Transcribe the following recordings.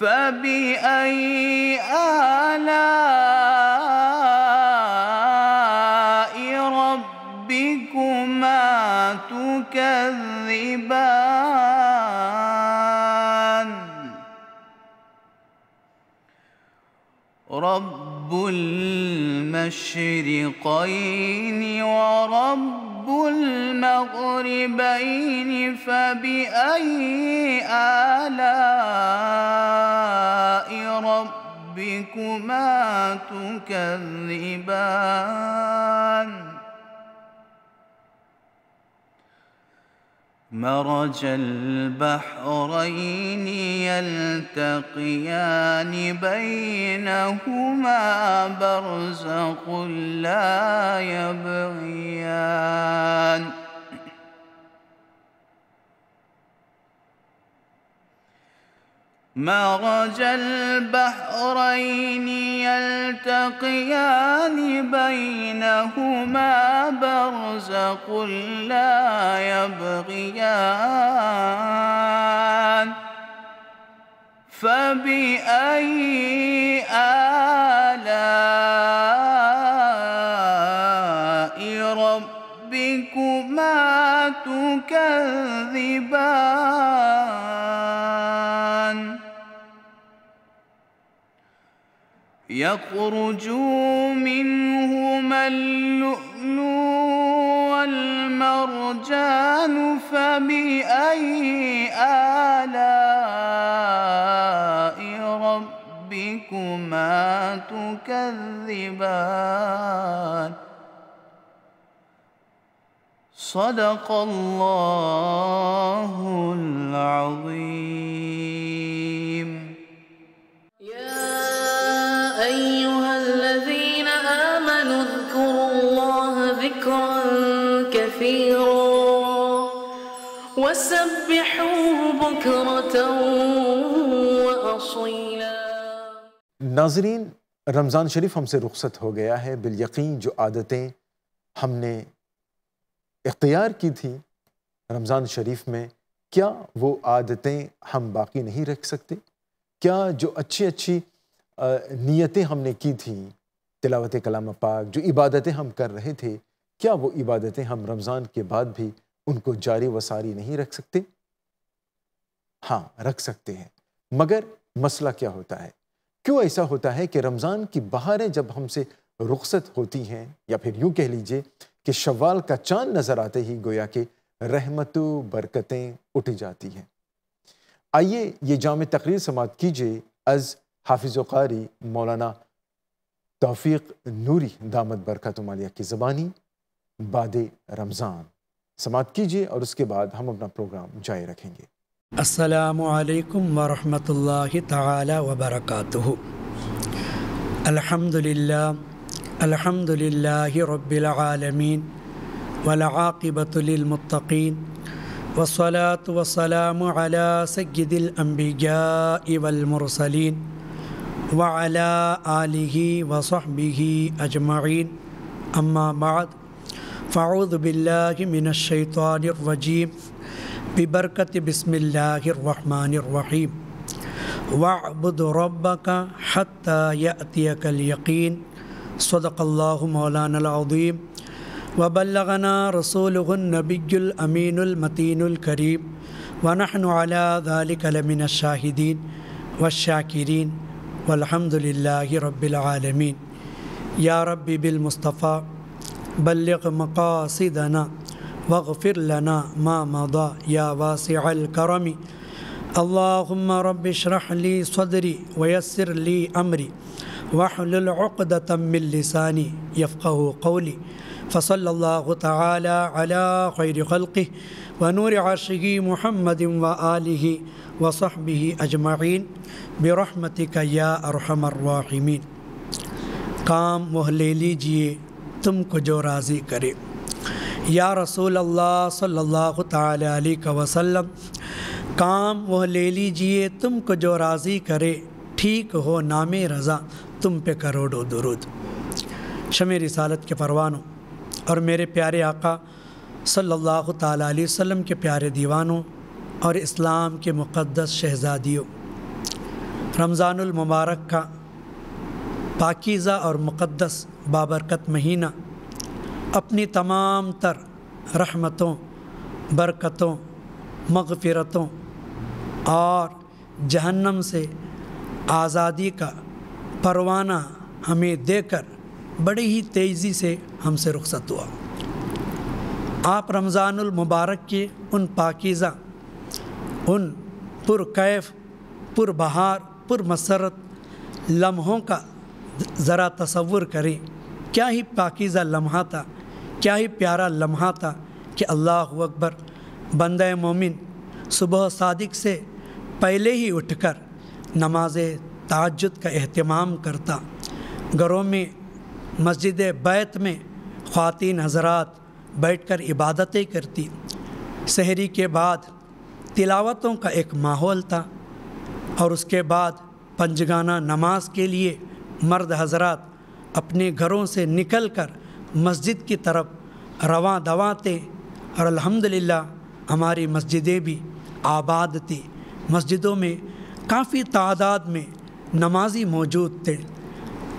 فبأي آلاء ربكما تكذبان رب المشرقين ورب المغربين فبأي آلاء ربكما تكذبان مرج البحرين يلتقيان بينهما برزخ لا يبغيان مرج البحرين يلتقيان بينهما برزخ لا يبغيان فبأي آلاء ربكما تكذبان يخرج منهما اللؤلؤ والمرجان فبأي آلاء ربكما تكذبان صدق الله العظيم أيها الذين آمنوا اذكروا الله ذكرا كثيرا وسبحوه بكرة وأصيلا ناظرین، رمضان شریف ہم سے رخصت ہو گیا ہے۔ بالیقین جو عادتیں ہم نے اختیار کی تھیں رمضان شریف میں، کیا وہ عادتیں ہم باقی نہیں رکھ سکتے؟ کیا جو اچھی نیتیں ہم نے کی تھیں، تلاوت کلام پاک، جو عبادتیں ہم کر رہے تھے، کیا وہ عبادتیں ہم رمضان کے بعد بھی ان کو جاری و ساری نہیں رکھ سکتے؟ ہاں، رکھ سکتے ہیں، مگر مسئلہ کیا ہوتا ہے؟ کیوں ایسا ہوتا ہے کہ رمضان کی بہاریں جب ہم سے رخصت ہوتی ہیں، یا پھر یوں کہہ لیجئے کہ شوال کا چاند نظر آتے ہی گویا کہ رحمت و برکتیں اٹھ جاتی ہیں۔ آئیے یہ جامع تقریر سماعت کیجئے از حافظ و قاری مولانا توفیق نوری دامت برکاتہم عالیہ کی زبانی بعد رمضان سماعت کیجئے، اور اس کے بعد ہم اپنا پروگرام جاری رکھیں گے۔ السلام علیکم ورحمۃ اللہ تعالی وبرکاتہ۔ الحمد للہ رب العالمین والعاقبۃ للمتقین والصلاة والسلام علی سید الانبیاء والمرسلین وعلی آلہ وصحبہ اجمعین، اما بعد فاعوذ باللہ من الشیطان الرجیم ببرکت بسم اللہ الرحمن الرحیم وَاعْبُدْ رَبَّكَ حَتَّى يَأْتِيَكَ الْيَقِينُ صدق اللہ مولانا العظیم وبلغنا رسولہ النبی الامین المتین الکریم ونحن علی ذلک لمن الشاہدین والشاکرین والحمد للہ رب العالمین۔ یا ربی بالمصطفیٰ بلغ مقاصدنا واغفر لنا ما مضى یا واسع الکرم۔ اللہم رب اشرح لی صدری ویسر لی امری واحلل عقدۃ من لسانی یفقہوا قولی۔ فصلی اللہ تعالی علی خیر خلقہ ونور عرشہ محمد وآلہ وصحبہ اجمعین برحمتک یا ارحم الراحمین۔ کام وہ لے لیجئے تم کو جو راضی کرے، یا رسول اللہ صلی اللہ تعالی علیہ وسلم۔ کام وہ لے لیجئے تم کو جو راضی کرے، ٹھیک ہو نام رضا تم پہ کروڑوں درود۔ شمع رسالت کے پروانوں اور میرے پیارے آقا صلی اللہ تعالی علیہ وسلم کے پیارے دیوانوں اور اسلام کے مقدس شہزادیوں، رمضان المبارک کا پاکیزہ اور مقدس بابرکت مہینہ اپنی تمام تر رحمتوں، برکتوں، مغفرتوں اور جہنم سے آزادی کا پروانہ ہمیں دے کر بڑی ہی تیزی سے ہم سے رخصت ہوا۔ آپ رمضان المبارک کے ان پاکیزہ، ان پرکیف، پربہار، پرمسرت لمحوں کا ذرا تصور کریں۔ کیا ہی پاکیزہ لمحہ تھا، کیا ہی پیارا لمحہ تھا کہ اللہ اکبر، بندہ مومن صبح صادق سے پہلے ہی اٹھ کر نماز تہجد کا اہتمام کرتا، گھروں میں مسجد بیت میں خواتین حضرات بیٹھ کر عبادتیں کرتی، سحری کے بعد تلاوتوں کا ایک ماحول تھا، اور اس کے بعد پنجگانہ نماز کے لیے مرد حضرات اپنے گھروں سے نکل کر مسجد کی طرف رواں دواں تھے، اور الحمدللہ ہماری مسجدیں بھی آباد تھی، مسجدوں میں کافی تعداد میں نمازی موجود تھے،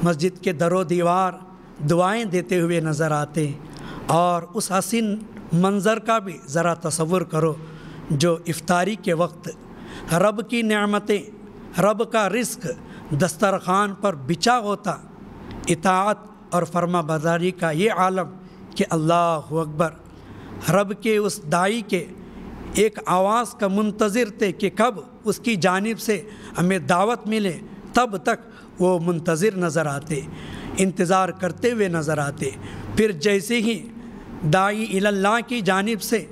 مسجد کے در و دیوار دعائیں دیتے ہوئے نظر آتے، اور اس حسین منظر کا بھی ذرا تصور کرو جو افطاری کے وقت رب کی نعمتیں، رب کا رزق دسترخوان پر بچھا ہوتا، اطاعت اور فرما برداری کا یہ عالم کہ اللہ اکبر، رب کے اس داعی کے ایک آواز کا منتظر تھے کہ کب اس کی جانب سے ہمیں دعوت ملے، تب تک وہ منتظر نظر آتے، انتظار کرتے ہوئے نظر آتے۔ پھر جیسے ہی داعی اللہ کی جانب سے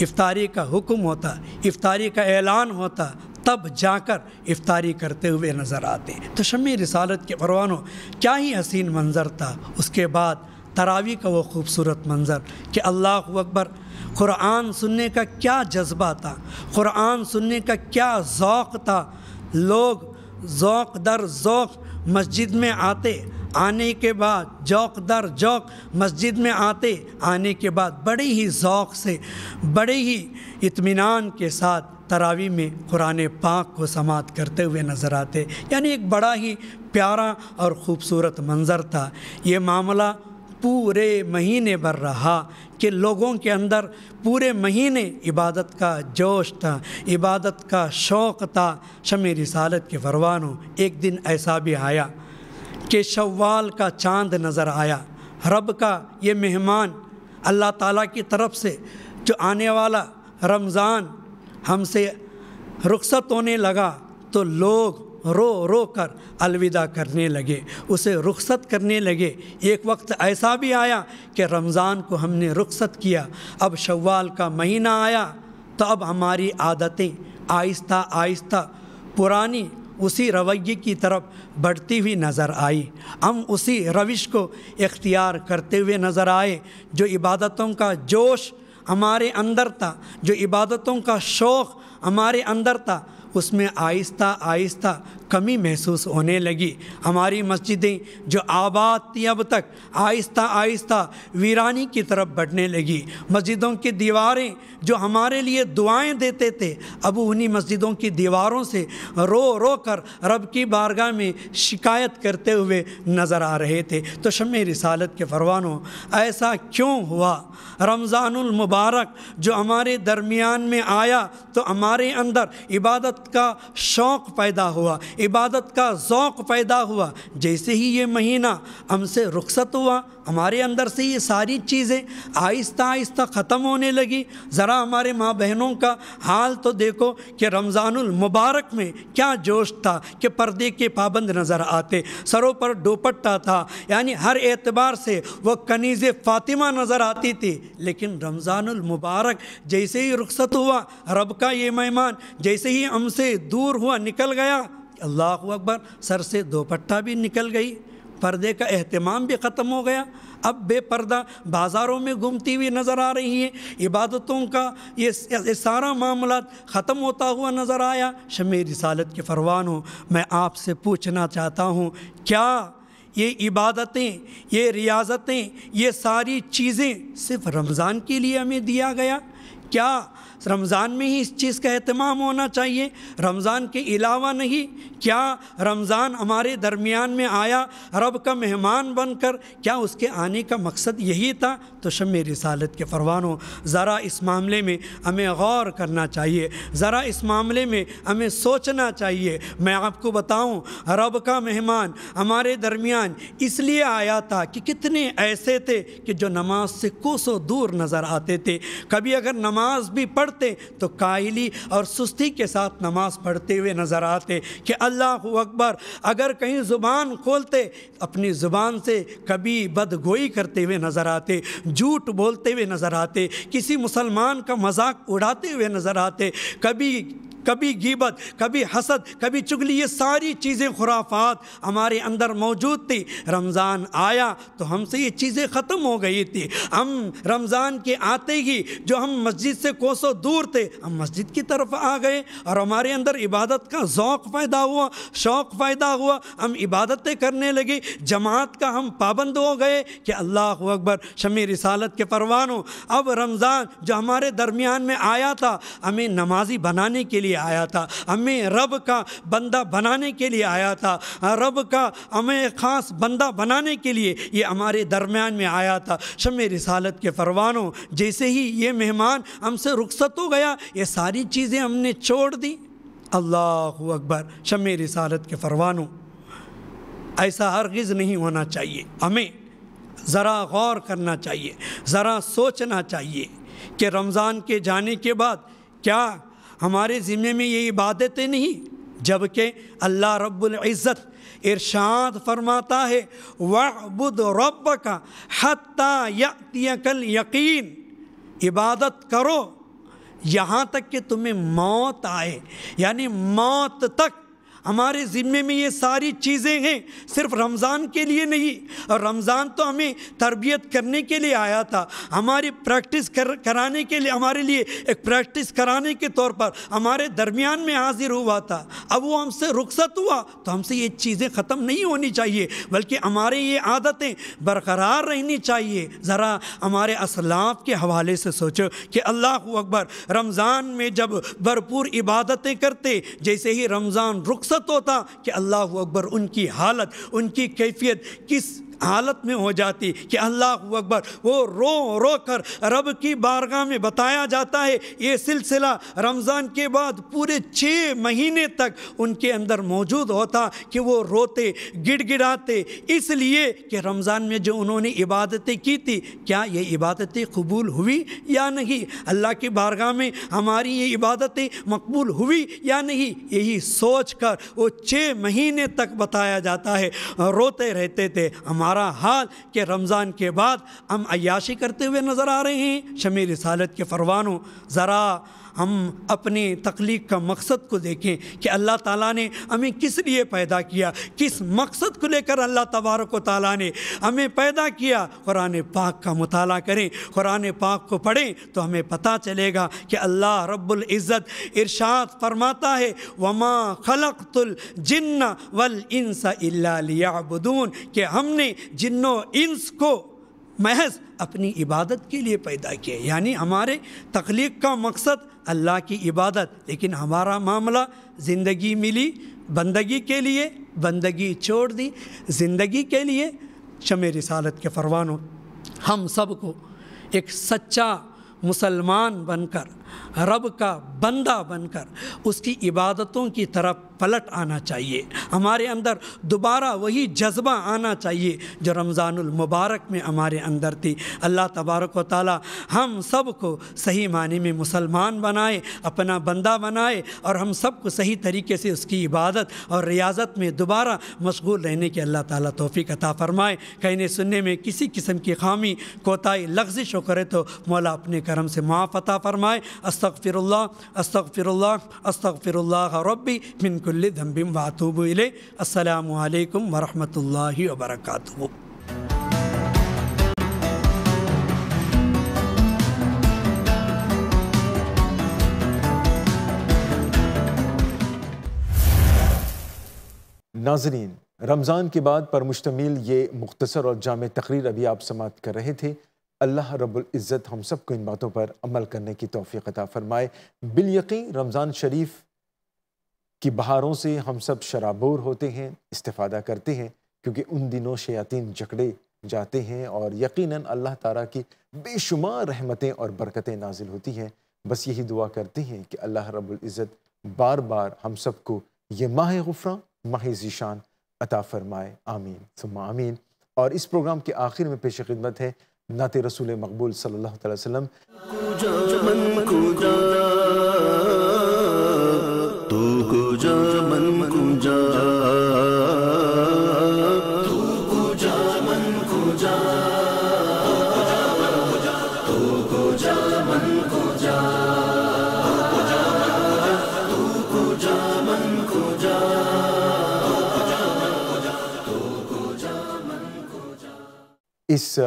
افطاری کا حکم ہوتا، افطاری کا اعلان ہوتا، تب جا کر افطاری کرتے ہوئے نظر آتے۔ تو شمع رسالت کے پروانوں، کیا ہی حسین منظر تھا۔ اس کے بعد تراویح کا وہ خوبصورت منظر کہ اللہ اکبر، قرآن سننے کا کیا جذبہ تھا، قرآن سننے کا کیا ذوق تھا، لوگ ذوق در ذوق مسجد میں آتے، آنے کے بعد جوق در جوق مسجد میں آتے، آنے کے بعد بڑے ہی ذوق سے، بڑے ہی اطمینان کے ساتھ تراویح میں قرآن پاک کو سماعت کرتے ہوئے نظر آتے۔ یعنی ایک بڑا ہی پیارا اور خوبصورت منظر تھا۔ یہ معاملہ پورے مہینے بھر رہا کہ لوگوں کے اندر پورے مہینے عبادت کا جوش تھا، عبادت کا شوق تھا۔ شمع رسالت کے پروانوں، ایک دن ایسا بھی آیا کہ شوال کا چاند نظر آیا، رب کا یہ مہمان اللہ تعالیٰ کی طرف سے جو آنے والا رمضان ہم سے رخصت ہونے لگا، تو لوگ رو رو کر الوداع کرنے لگے، اسے رخصت کرنے لگے۔ ایک وقت ایسا بھی آیا کہ رمضان کو ہم نے رخصت کیا، اب شوال کا مہینہ آیا، تو اب ہماری عادتیں آہستہ آہستہ پرانی اسی رویے کی طرف بڑھتی ہوئی نظر آئی، ہم اسی روش کو اختیار کرتے ہوئے نظر آئے۔ جو عبادتوں کا جوش ہمارے اندر تھا، جو عبادتوں کا شوق ہمارے اندر تھا، اس میں آہستہ آہستہ کمی محسوس ہونے لگی۔ ہماری مسجدیں جو آباد تھیں اب تک آہستہ آہستہ ویرانی کی طرف بڑھنے لگی۔ مسجدوں کی دیواریں جو ہمارے لیے دعائیں دیتے تھے، اب انہی مسجدوں کی دیواروں سے رو رو کر رب کی بارگاہ میں شکایت کرتے ہوئے نظر آ رہے تھے۔ تو شمع رسالت کے پروانوں، ایسا کیوں ہوا؟ رمضان المبارک جو ہمارے درمیان میں آیا تو ہمارے اندر عبادت کا شوق پیدا ہوا، عبادت کا ذوق پیدا ہوا۔ جیسے ہی یہ مہینہ ہم سے رخصت ہوا، ہمارے اندر سے یہ ساری چیزیں آہستہ آہستہ ختم ہونے لگی۔ ذرا ہمارے ماں بہنوں کا حال تو دیکھو کہ رمضان المبارک میں کیا جوش تھا کہ پردے کے پابند نظر آتے، سروں پر دوپٹہ تھا، یعنی ہر اعتبار سے وہ کنیز فاطمہ نظر آتی تھی۔ لیکن رمضان المبارک جیسے ہی رخصت ہوا، رب کا یہ مہمان جیسے ہی ہم سے دور ہوا، نکل گیا، اللہ اکبر، سر سے دوپٹہ بھی نکل گئی، پردے کا اہتمام بھی ختم ہو گیا۔ اب بے پردہ بازاروں میں گھومتی ہوئی نظر آ رہی ہیں، عبادتوں کا یہ سارا معاملات ختم ہوتا ہوا نظر آیا۔ شمع رسالت کے پروانوں، میں آپ سے پوچھنا چاہتا ہوں، کیا یہ عبادتیں، یہ ریاضتیں، یہ ساری چیزیں صرف رمضان کے لیے ہمیں دیا گیا؟ کیا رمضان میں ہی اس چیز کا اہتمام ہونا چاہیے، رمضان کے علاوہ نہیں؟ کیا رمضان ہمارے درمیان میں آیا رب کا مہمان بن کر، کیا اس کے آنے کا مقصد یہی تھا؟ تو شمع رسالت کے پروانوں، ذرا اس معاملے میں ہمیں غور کرنا چاہیے، ذرا اس معاملے میں ہمیں سوچنا چاہیے۔ میں آپ کو بتاؤں، رب کا مہمان ہمارے درمیان اس لیے آیا تھا کہ کتنے ایسے تھے کہ جو نماز سے کوسوں دور نظر آتے تھے، کبھی اگر نماز بھی پڑھتے تو کاہلی اور سستی کے ساتھ نماز پڑھتے ہوئے نظر آتے کہ اللہ اکبر، اگر کہیں زبان کھولتے اپنی زبان سے کبھی بدگوئی کرتے ہوئے نظر آتے، جھوٹ بولتے ہوئے نظر آتے، کسی مسلمان کا مذاق اڑاتے ہوئے نظر آتے، کبھی غیبت، کبھی حسد، کبھی چغلی، یہ ساری چیزیں خرافات ہمارے اندر موجود تھی۔ رمضان آیا تو ہم سے یہ چیزیں ختم ہو گئی تھی۔ ہم رمضان کے آتے ہی جو ہم مسجد سے کوسوں دور تھے، ہم مسجد کی طرف آ گئے اور ہمارے اندر عبادت کا ذوق پیدا ہوا، شوق پیدا ہوا، ہم عبادتیں کرنے لگے، جماعت کا ہم پابند ہو گئے کہ اللہ اکبر۔ شمع رسالت کے پروانوں، اب رمضان جو ہمارے درمیان میں آیا تھا، ہمیں نمازی بنانے کے لیے آیا تھا، ہمیں رب کا بندہ بنانے کے لیے آیا تھا، رب کا ہمیں خاص بندہ بنانے کے لیے یہ ہمارے درمیان میں آیا تھا۔ شمع رسالت کے پروانوں، جیسے ہی یہ مہمان ہم سے رخصت ہو گیا، یہ ساری چیزیں ہم نے چھوڑ دی۔ اللہ اکبر۔ شمع رسالت کے پروانوں، ایسا ہرگز نہیں ہونا چاہیے۔ ہمیں ذرا غور کرنا چاہیے، ذرا سوچنا چاہیے کہ رمضان کے جانے کے بعد کیا ہمارے ذمے میں یہ عبادتیں نہیں، جبکہ اللہ رب العزت ارشاد فرماتا ہے وَاعْبُدْ رَبَّكَ حَتَّى يَأْتِيَكَ الْيَقِينُ، عبادت کرو یہاں تک کہ تمہیں موت آئے، یعنی موت تک ہمارے ذمے میں یہ ساری چیزیں ہیں، صرف رمضان کے لیے نہیں۔ اور رمضان تو ہمیں تربیت کرنے کے لیے آیا تھا، ہماری پریکٹس کرانے کے لیے، ہمارے لیے ایک پریکٹس کرانے کے طور پر ہمارے درمیان میں حاضر ہوا تھا۔ اب وہ ہم سے رخصت ہوا تو ہم سے یہ چیزیں ختم نہیں ہونی چاہیے، بلکہ ہمارے یہ عادتیں برقرار رہنی چاہیے۔ ذرا ہمارے اسلاف کے حوالے سے سوچو کہ اللہ اکبر، رمضان میں جب بھرپور عبادتیں کرتے، جیسے ہی رمضان رخصت ہوتا کہ اللہ اکبر، ان کی حالت، ان کی کیفیت کس حالت میں ہو جاتی کہ اللہ اکبر، وہ رو رو کر رب کی بارگاہ میں بتایا جاتا ہے۔ یہ سلسلہ رمضان کے بعد پورے 6 مہینے تک ان کے اندر موجود ہوتا کہ وہ روتے، گڑ گڑاتے، اس لیے کہ رمضان میں جو انہوں نے عبادتیں کی تھی، کیا یہ عبادتیں قبول ہوئی یا نہیں؟ اللہ کی بارگاہ میں ہماری یہ عبادتیں مقبول ہوئی یا نہیں؟ یہی سوچ کر وہ 6 مہینے تک بتایا جاتا ہے، روتے رہتے تھے۔ ہمارا حال کہ رمضان کے بعد ہم عیاشی کرتے ہوئے نظر آ رہے ہیں۔ شمع رسالت کے پروانوں، ذرا ہم اپنی تخلیق کا مقصد کو دیکھیں کہ اللہ تعالیٰ نے ہمیں کس لیے پیدا کیا، کس مقصد کو لے کر اللہ تبارک و تعالیٰ نے ہمیں پیدا کیا۔ قرآن پاک کا مطالعہ کریں، قرآن پاک کو پڑھیں تو ہمیں پتہ چلے گا کہ اللہ رب العزت ارشاد فرماتا ہے وَمَا خَلَقْتُ الْجِنَّ وَالْإِنسَ إِلَّا لِيَعْبُدُونَ، کہ ہم نے جن و انس کو محض اپنی عبادت کے لیے پیدا کیا، یعنی ہمارے تخلیق کا مقصد اللہ کی عبادت، لیکن ہمارا معاملہ زندگی ملی بندگی کے لیے، بندگی چھوڑ دی زندگی کے لیے۔ شمع رسالت کے پروانوں، ہم سب کو ایک سچا مسلمان بن کر، رب کا بندہ بن کر اس کی عبادتوں کی طرف پلٹ آنا چاہیے۔ ہمارے اندر دوبارہ وہی جذبہ آنا چاہیے جو رمضان المبارک میں ہمارے اندر تھی۔ اللہ تبارک و تعالی ہم سب کو صحیح معنی میں مسلمان بنائے، اپنا بندہ بنائے، اور ہم سب کو صحیح طریقے سے اس کی عبادت اور ریاضت میں دوبارہ مشغول رہنے کی اللہ تعالیٰ توفیق عطا فرمائے۔ کہنے سننے میں کسی قسم کی خامی، کوتاہی، لغزش ہو کرے تو مولا اپنے کرم سے معاف عطا فرمائے۔ استغفر اللہ ربی من کل ذنب واتوب الیہ۔ السلام علیکم ورحمۃ اللہ وبرکاتہ۔ ناظرین، رمضان کی بات پر مشتمل یہ مختصر اور جامع تقریر ابھی آپ سماعت کر رہے تھے۔ اللہ رب العزت ہم سب کو ان باتوں پر عمل کرنے کی توفیق عطا فرمائے۔ بالیقین رمضان شریف کی بہاروں سے ہم سب شرابور ہوتے ہیں، استفادہ کرتے ہیں، کیونکہ ان دنوں شیاطین جکڑے جاتے ہیں اور یقیناً اللہ تعالیٰ کی بے شمار رحمتیں اور برکتیں نازل ہوتی ہیں۔ بس یہی دعا کرتے ہیں کہ اللہ رب العزت بار بار ہم سب کو یہ ماہ غفران، ماہ ذیشان عطا فرمائے، آمین ثم آمین۔ اور اس پروگرام کے آخر میں پیش خدمت ہے نعت رسول مقبول صلی اللہ علیہ وسلم۔ اس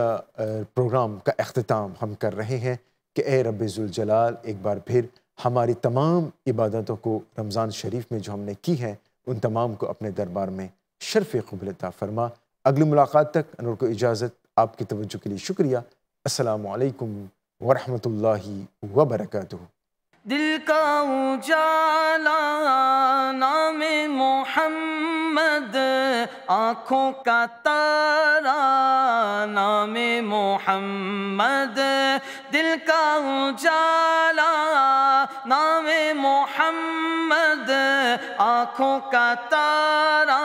پروگرام کا اختتام ہم کر رہے ہیں کہ اے رب ذوالجلال ایک بار پھر ہماری تمام عبادتوں کو رمضان شریف میں جو ہم نے کی ہیں ان تمام کو اپنے دربار میں شرف قبول عطا فرما۔ اگلی ملاقات تک انور کو اجازت، آپ کی توجہ کے لیے شکریہ۔ السلام علیکم ورحمۃ اللہ وبرکاتہ۔ دل کا اجالا نام محمد، آنکھوں کا تارا نام محمد، دل کا اجالا نام محمد، آنکھوں کا تارا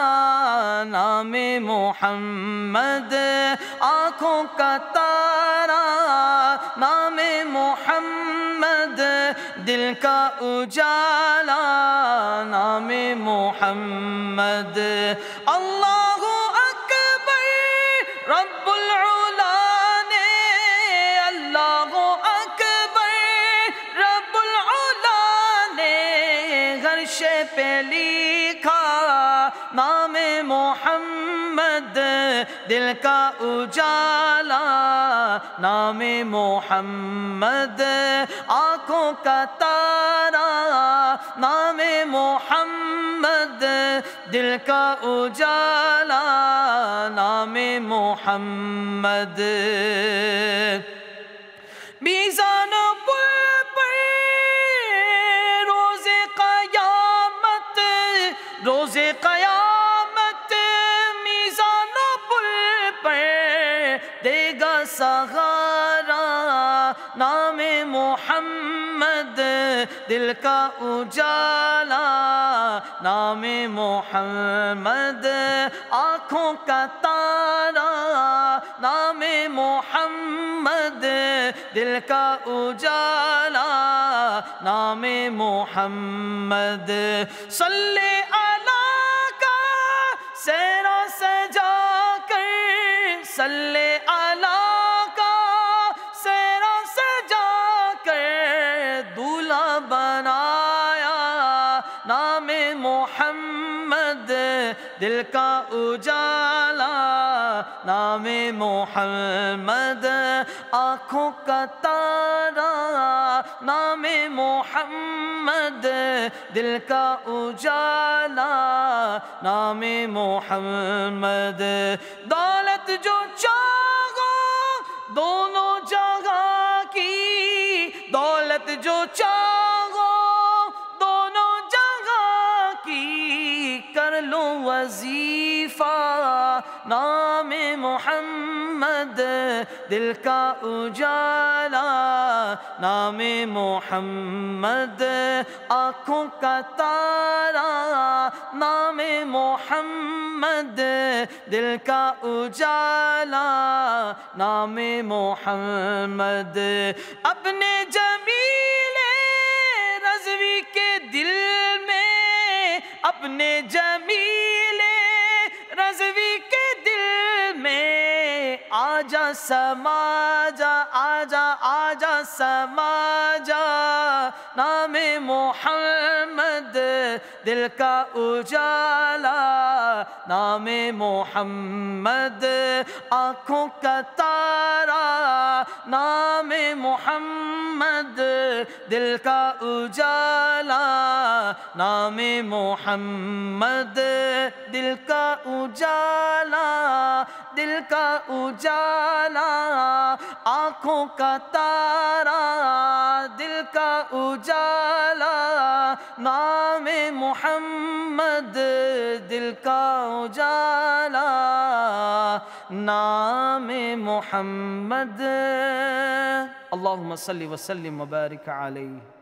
نام محمد، آنکھوں کا تارا نام محمد، دل کا اجالا نام محمد۔ اللہ اکبر رب العلا نے، اللہ اکبر رب العلا نے عرش پہ لکھا نام محمد، دل کا اجالا نام محمد، آنکھوں کا تارا نام محمد، دل کا اجالا نام محمد۔ میزان پل پر روز قیامت، روز قیامت میزان پل پر دے گا سہارا نام محمد، دل کا اجالا نام محمد، آنکھوں کا تارا نام محمد، دل کا اجالا نام محمد۔ صلی اللہ کا سہرا سجا کر، صلی اللہ کا سہرا سجا کر دولہا بنایا نام محمد، دل کا اجالا نام محمد، آنکھوں کا تارا نام محمد، دل کا اجالا نام محمد۔ دولت جو چاہو دونوں جگہ کی، دولت جو چاہو دونوں جگہ کی، کر لو وظیفہ نام محمد، دل کا اجالا نام محمد، آنکھوں کا تارا نام محمد، دل کا اجالا نام محمد۔ اپنے جمیل رضوی کے دل میں، اپنے جمیل رضوی کے دل میں آجا سما جا، آجا آجا سما جا نام محمد، دل کا اجالا نام محمد، آنکھوں کا تارا نام محمد، دل کا اجالا نام محمد، دل کا اجالا دل کا اجالا، آنکھوں کا تارا دل کا اجالا، نام محمد دل کا اجالا، نام محمد۔ اللہم صلی وسلم وبارک علیہ۔